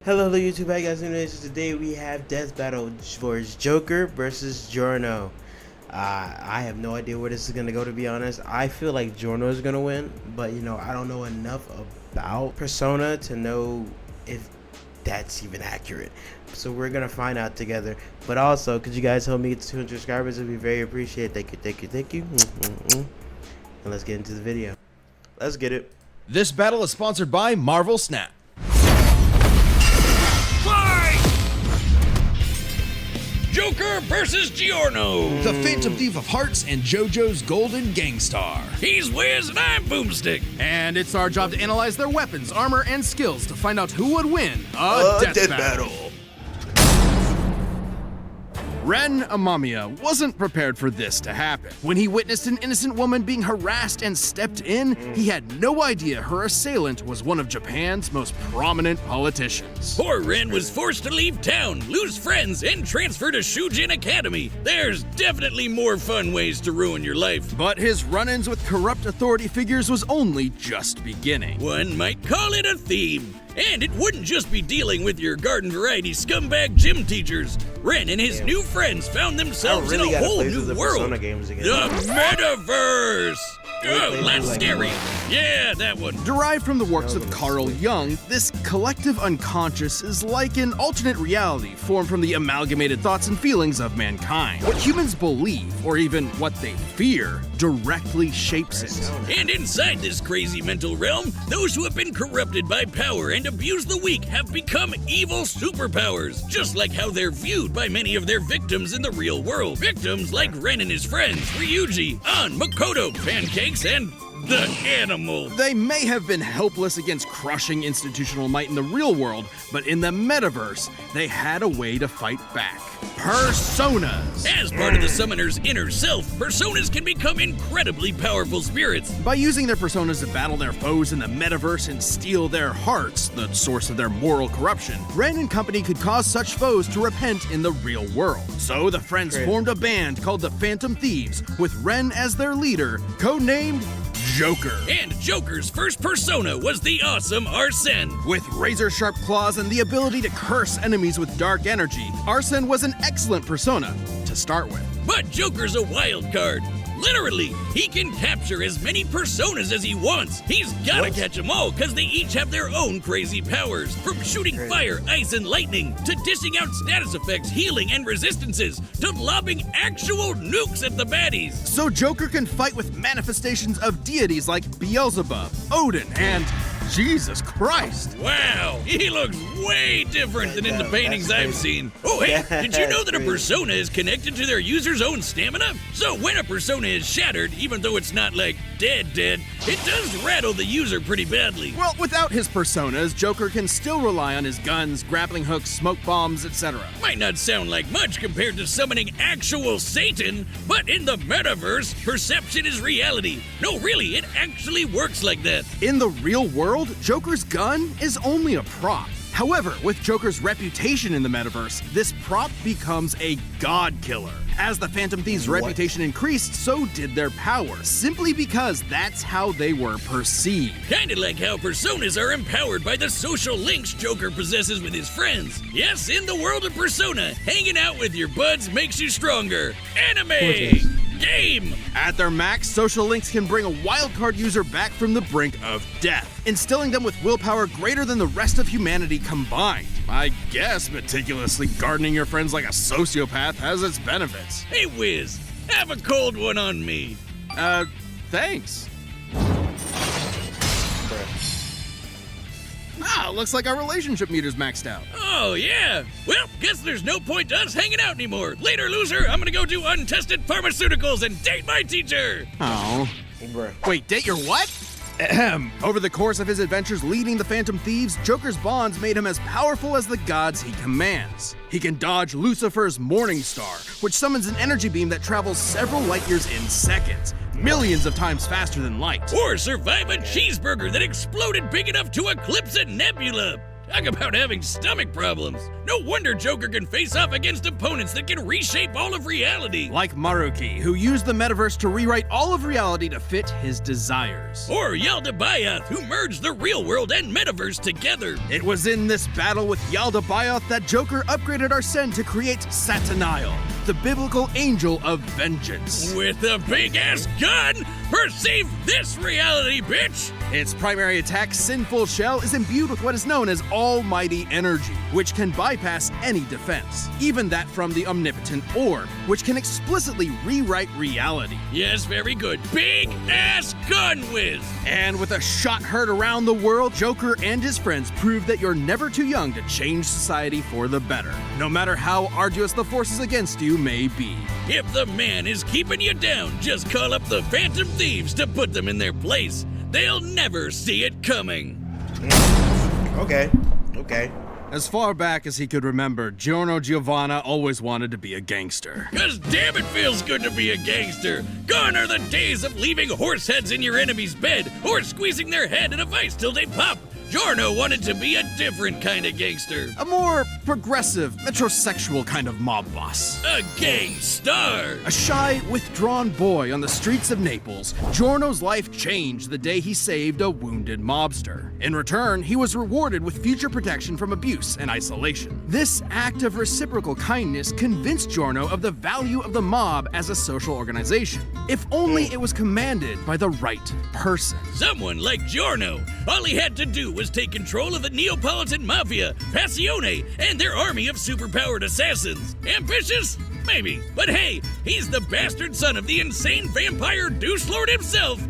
Hello YouTube, hi guys, today we have Death Battle for Joker versus Giorno. I have no idea where this is going to go, to be honest. I feel like Giorno is going to win, but you know, I don't know enough about Persona to know if that's even accurate. So we're going to find out together. But also, could you guys help me get to 200 subscribers? It would be very appreciated. Thank you. And let's get into the video. Let's get it. This battle is sponsored by Marvel Snap. Joker versus Giorno. The Phantom Thief of Hearts and JoJo's Golden Gangstar. He's Wiz and I'm Boomstick. And it's our job to analyze their weapons, armor, and skills to find out who would win a death battle. Ren Amamiya wasn't prepared for this to happen. When he witnessed an innocent woman being harassed and stepped in, he had no idea her assailant was one of Japan's most prominent politicians. Poor Ren was forced to leave town, lose friends, and transfer to Shujin Academy. There's definitely more fun ways to ruin your life. But his run-ins with corrupt authority figures was only just beginning. One might call it a theme. And it wouldn't just be dealing with your garden variety scumbag gym teachers. Ren and his new friends found themselves in a whole new world. The Metaverse! Oh, that's scary. Yeah, that one. Derived from the works of Carl Jung, this collective unconscious is like an alternate reality formed from the amalgamated thoughts and feelings of mankind. What humans believe, or even what they fear, directly shapes it. And inside this crazy mental realm, those who have been corrupted by power and abused the weak have become evil superpowers, just like how they're viewed by many of their victims in the real world. Victims like Ren and his friends, Ryuji, An, Makoto, Pancakes, and the Animal. They may have been helpless against crushing institutional might in the real world, but in the metaverse, they had a way to fight back. Personas. As part of the summoner's inner self, personas can become incredibly powerful spirits. By using their personas to battle their foes in the metaverse and steal their hearts, the source of their moral corruption, Ren and company could cause such foes to repent in the real world. So the friends formed a band called the Phantom Thieves, with Ren as their leader, codenamed Joker. And Joker's first persona was the awesome Arsene. With razor-sharp claws and the ability to curse enemies with dark energy, Arsene was an excellent persona to start with. But Joker's a wild card. Literally, he can capture as many personas as he wants. He's gotta catch them all, because they each have their own crazy powers. From shooting fire, ice, and lightning, to dishing out status effects, healing, and resistances, to lobbing actual nukes at the baddies. So Joker can fight with manifestations of deities like Beelzebub, Odin, and Jesus Christ! Wow, he looks way different than in the paintings I've seen. Oh, hey, did you know that a persona is connected to their user's own stamina? So when a persona is shattered, even though it's not like dead, it does rattle the user pretty badly. Well, without his personas, Joker can still rely on his guns, grappling hooks, smoke bombs, etc. Might not sound like much compared to summoning actual Satan, but in the metaverse, perception is reality. No, really, it actually works like that. In the real world, Joker's gun is only a prop. However, with Joker's reputation in the metaverse, this prop becomes a god killer. As the Phantom Thieves' reputation increased, so did their power, simply because that's how they were perceived. Kinda like how personas are empowered by the social links Joker possesses with his friends. Yes, in the world of Persona, hanging out with your buds makes you stronger. Anime! Game! At their max, social links can bring a wildcard user back from the brink of death, instilling them with willpower greater than the rest of humanity combined. I guess meticulously gardening your friends like a sociopath has its benefits. Hey Wiz, have a cold one on me. Thanks. Looks like our relationship meter's maxed out. Oh, yeah. Well, guess there's no point to us hanging out anymore. Later, loser, I'm gonna go do untested pharmaceuticals and date my teacher. Oh. Wait, date your what? Over the course of his adventures leading the Phantom Thieves, Joker's bonds made him as powerful as the gods he commands. He can dodge Lucifer's Morning Star, which summons an energy beam that travels several light years in seconds, millions of times faster than light. Or survive a cheeseburger that exploded big enough to eclipse a nebula. Talk about having stomach problems. No wonder Joker can face off against opponents that can reshape all of reality. Like Maruki, who used the metaverse to rewrite all of reality to fit his desires. Or Yaldabaoth, who merged the real world and metaverse together. It was in this battle with Yaldabaoth that Joker upgraded Arsene to create Satanael, the biblical angel of vengeance. With a big-ass gun? Perceive this reality, bitch! Its primary attack, Sinful Shell, is imbued with what is known as almighty energy, which can bypass any defense, even that from the omnipotent orb, which can explicitly rewrite reality. Yes, very good. Big-ass gun whiz! And with a shot heard around the world, Joker and his friends prove that you're never too young to change society for the better, no matter how arduous the forces against you may be. If the man is keeping you down, just call up the Phantom Thieves to put them in their place. They'll never see it coming. Okay. As far back as he could remember, Giorno Giovanna always wanted to be a gangster. 'Cause damn it feels good to be a gangster. Gone are the days of leaving horse heads in your enemy's bed or squeezing their head in a vice till they pop. Giorno wanted to be a different kind of gangster. A more progressive, metrosexual kind of mob boss. A gangstar. A shy, withdrawn boy on the streets of Naples, Giorno's life changed the day he saved a wounded mobster. In return, he was rewarded with future protection from abuse and isolation. This act of reciprocal kindness convinced Giorno of the value of the mob as a social organization, if only it was commanded by the right person. Someone like Giorno. All he had to do was take control of the Neapolitan Mafia, Passione, and their army of superpowered assassins. Ambitious? Maybe. But hey, he's the bastard son of the insane vampire douche lord himself,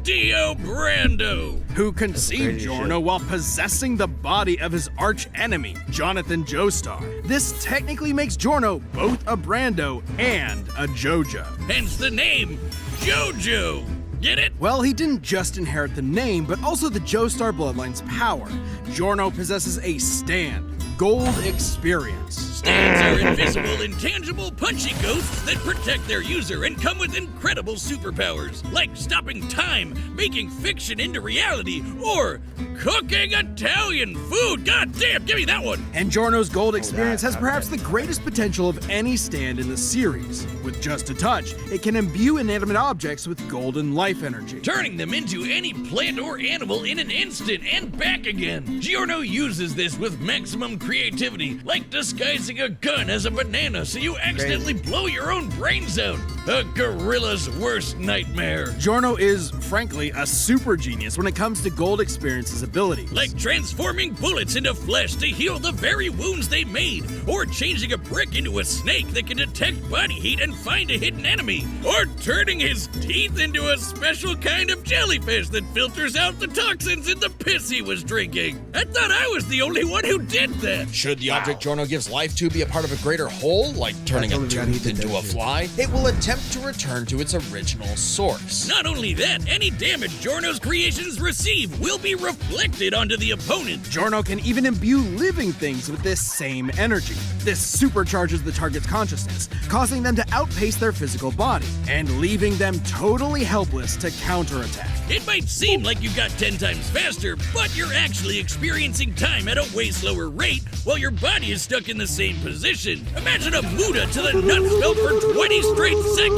Dio Brando. Who conceived Giorno while possessing the body of his arch-enemy, Jonathan Joestar. This technically makes Giorno both a Brando and a Jojo. Hence the name, Jojo. Get it? Well, he didn't just inherit the name, but also the Joestar bloodline's power. Giorno possesses a stand, gold experience. Stands are invisible, intangible, punchy ghosts that protect their user and come with incredible superpowers, like stopping time, making fiction into reality, or cooking Italian food. God damn, give me that one! And Giorno's gold experience has perhaps the greatest potential of any stand in the series. With just a touch, it can imbue inanimate objects with golden life energy, turning them into any plant or animal in an instant and back again. Giorno uses this with maximum creativity, like disguising a gun as a banana so you accidentally blow your own brains out. A gorilla's worst nightmare. Giorno is, frankly, a super genius when it comes to gold experience's abilities. Like transforming bullets into flesh to heal the very wounds they made, or changing a brick into a snake that can detect body heat and find a hidden enemy, or turning his teeth into a special kind of jellyfish that filters out the toxins in the piss he was drinking. I thought I was the only one who did that. Should the object Giorno gives life to be a part of a greater whole, like turning a tooth into a fly, it will attempt to return to its original source. Not only that, any damage Giorno's creations receive will be reflected onto the opponent. Giorno can even imbue living things with this same energy. This supercharges the target's consciousness, causing them to outpace their physical body, and leaving them totally helpless to counterattack. It might seem like you got 10 times faster, but you're actually experiencing time at a way slower rate while your body is stuck in the same position. Imagine a Muda to the nuts belt for 20 straight seconds.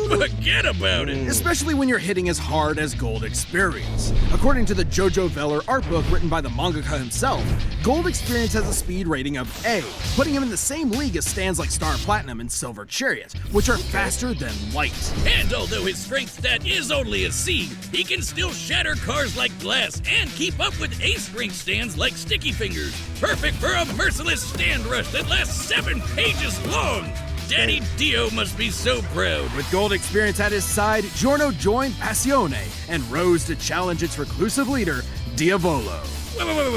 Forget about it. Especially when you're hitting as hard as Gold Experience. According to the Jojo Veller art book written by the mangaka himself, Gold Experience has a speed rating of A, putting him in the same league as stands like Star Platinum and Silver Chariot, which are faster than light. And although his strength stat is only a C, he can still shatter cars like glass and keep up with A-strength stands like Sticky Fingers. Perfect for a merciless stand rush that lasts 7 pages long. Daddy Dio must be so proud. With Gold Experience at his side, Giorno joined Passione and rose to challenge its reclusive leader, Diavolo.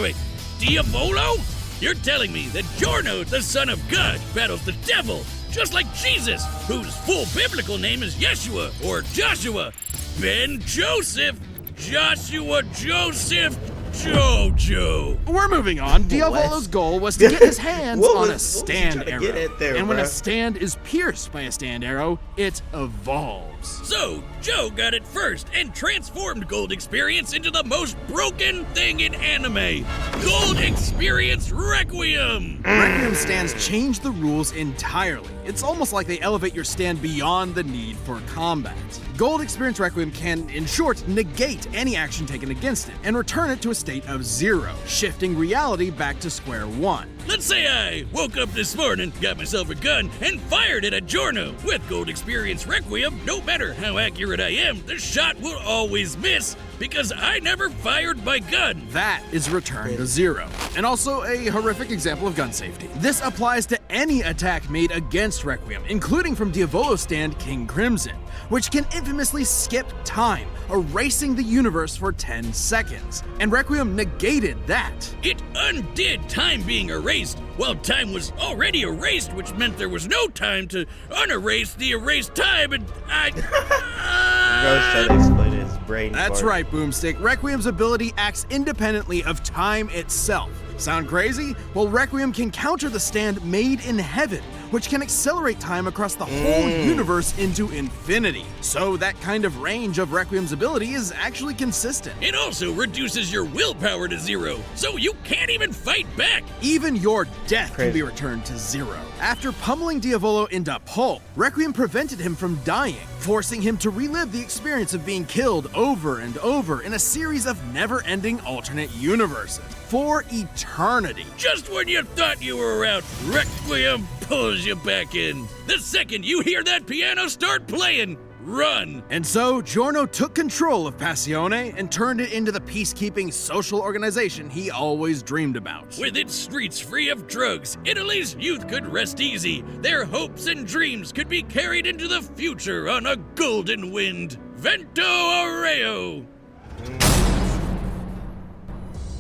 Wait. Diavolo? You're telling me that Giorno, the son of God, battles the devil, just like Jesus, whose full biblical name is Yeshua, or Joshua, Ben Joseph, Joshua Joseph, Jojo. We're moving on. Diavolo's goal was to get his hands on a stand arrow. When a stand is pierced by a stand arrow, it evolves. games. So, Joe got it first and transformed Gold Experience into the most broken thing in anime. Gold Experience Requiem! Requiem stands change the rules entirely. It's almost like they elevate your stand beyond the need for combat. Gold Experience Requiem can, in short, negate any action taken against it and return it to a state of 0, shifting reality back to square one. Let's say I woke up this morning, got myself a gun, and fired it at Giorno. With Gold Experience Requiem, no matter how accurate I am, the shot will always miss because I never fired my gun. That is return to 0, and also a horrific example of gun safety. This applies to any attack made against Requiem, including from Diavolo's stand King Crimson, which can infamously skip time, erasing the universe for 10 seconds. And Requiem negated that. It undid time being erased, while time was already erased, which meant there was no time to unerase the erased time, and Bro's trying to explain his brain. That's part. right, Boomstick. Requiem's ability acts independently of time itself. Sound crazy? Well, Requiem can counter the stand made in heaven, which can accelerate time across the whole universe into infinity. So that kind of range of Requiem's ability is actually consistent. it also reduces your willpower to 0, so you can't even fight back. Even your death can Crazy. be returned to 0. After pummeling Diavolo into pulp, Requiem prevented him from dying, forcing him to relive the experience of being killed over and over in a series of never-ending alternate universes for eternity. Just when you thought you were out, Requiem pulls you back in. The second you hear that piano start playing, run. And so, Giorno took control of Passione and turned it into the peacekeeping social organization he always dreamed about. With its streets free of drugs, Italy's youth could rest easy. Their hopes and dreams could be carried into the future on a golden wind. Vento Aureo.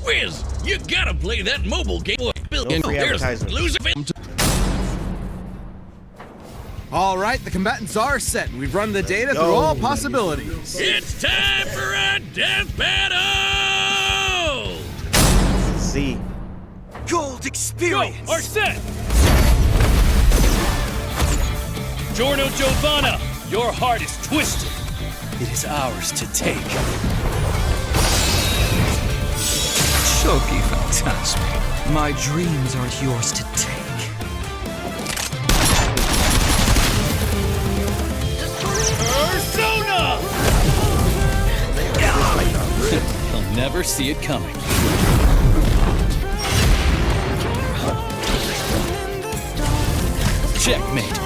Wiz, you gotta play that mobile game. No free advertisement. Loser. All right, the combatants are set, and we've run the data through go. all possibilities. It's time for a death battle! See. Gold Experience! Are set! Giorno Giovanna, your heart is twisted. It is ours to take. Choky Phantasmi. My dreams are yours to take. Persona! He'll never see it coming. Checkmate.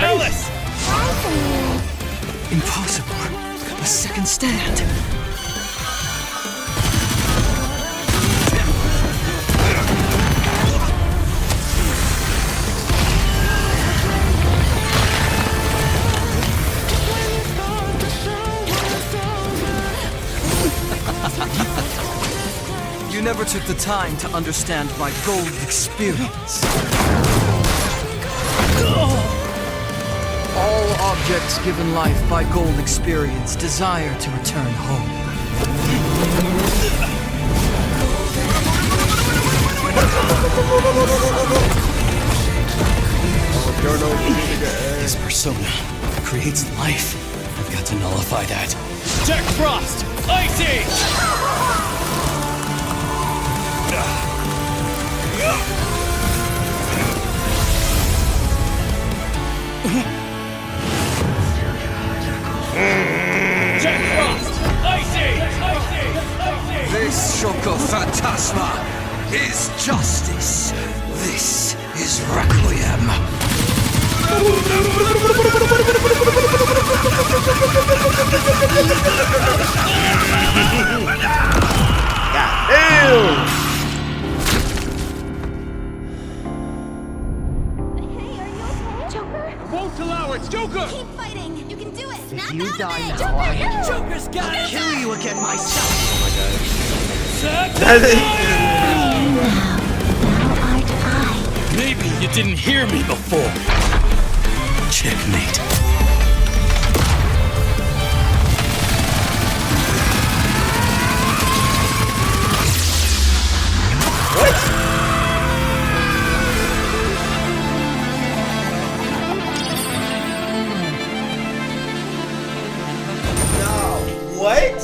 Alice! Impossible. A second stand. You never took the time to understand my gold experience. All objects given life by gold experience desire to return home. His persona creates life. I've got to nullify that. Jack Frost! Ice Age! Jack Frost! Ice Age! Ice Age! Ice Age! This Choco Phantasma is justice. This is Requiem. Joker? Won't allow it! Joker! Keep fighting! You can do it! Snap you out die of it! now, Joker! Joker's got it! Kill you again myself. Now eye to eye. Maybe Maybe you didn't hear me before. Checkmate. What?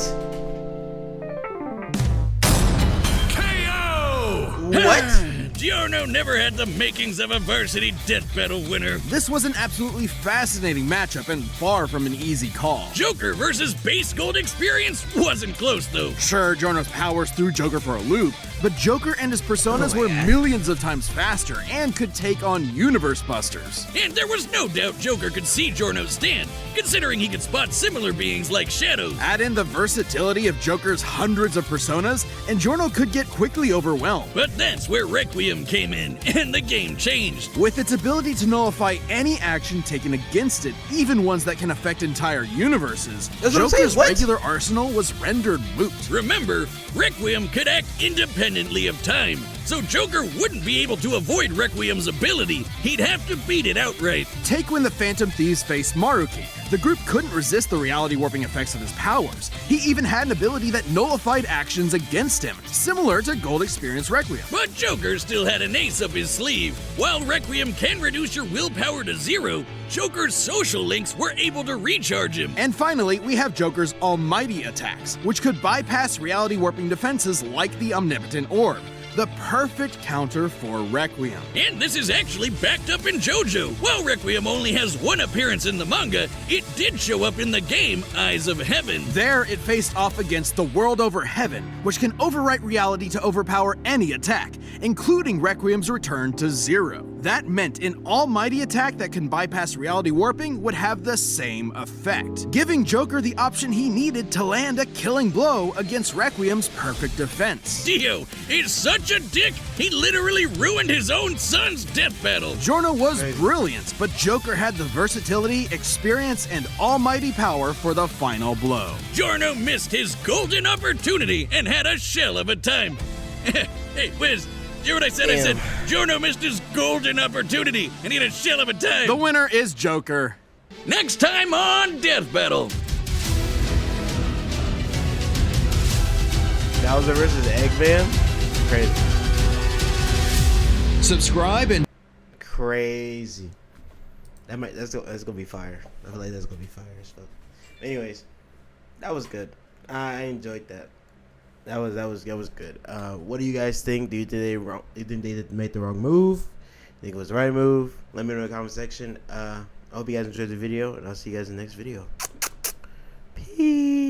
KO! What? Giorno never had the makings of a varsity death battle winner. This was an absolutely fascinating matchup and far from an easy call. Joker versus base gold experience wasn't close though. Sure, Giorno's powers threw Joker for a loop, but Joker and his personas were millions of times faster and could take on universe busters. And there was no doubt Joker could see Giorno's stand, considering he could spot similar beings like shadows. Add in the versatility of Joker's hundreds of personas, and Giorno could get quickly overwhelmed. But that's where Requiem came in, and the game changed. With its ability to nullify any action taken against it, even ones that can affect entire universes, That's what I'm saying, Joker's what? regular arsenal was rendered moot. Remember, Requiem could act independently of time, so Joker wouldn't be able to avoid Requiem's ability. He'd have to beat it outright. Take when the Phantom Thieves faced Maruki. The group couldn't resist the reality warping effects of his powers. He even had an ability that nullified actions against him, similar to Gold Experience Requiem. But Joker still had an ace up his sleeve. While Requiem can reduce your willpower to 0, Joker's social links were able to recharge him. And finally, we have Joker's almighty attacks, which could bypass reality warping defenses like the Omnipotent Orb. The perfect counter for Requiem. And this is actually backed up in JoJo. While Requiem only has one appearance in the manga, it did show up in the game Eyes of Heaven. There, it faced off against the World Over Heaven, which can overwrite reality to overpower any attack, including Requiem's return to 0. That meant an almighty attack that can bypass reality warping would have the same effect, giving Joker the option he needed to land a killing blow against Requiem's perfect defense. Dio is such a dick, he literally ruined his own son's death battle. Giorno was brilliant, but Joker had the versatility, experience, and almighty power for the final blow. Giorno missed his golden opportunity and had a shell of a time. Hey, Wiz, hear what I said? Damn. I said Giorno missed his golden opportunity and he had a shell of a time. The winner is Joker. Next time on Death Battle. Bowser versus Eggman? Crazy. Subscribe and Crazy. That's gonna be fire. I feel like that's gonna be fire as fuck. Anyways, that was good. I enjoyed that. That was good. What do you guys think? Do you think they wrong? Do you think they made the wrong move? Think it was the right move? Let me know in the comment section. I hope you guys enjoyed the video, and I'll see you guys in the next video. Peace.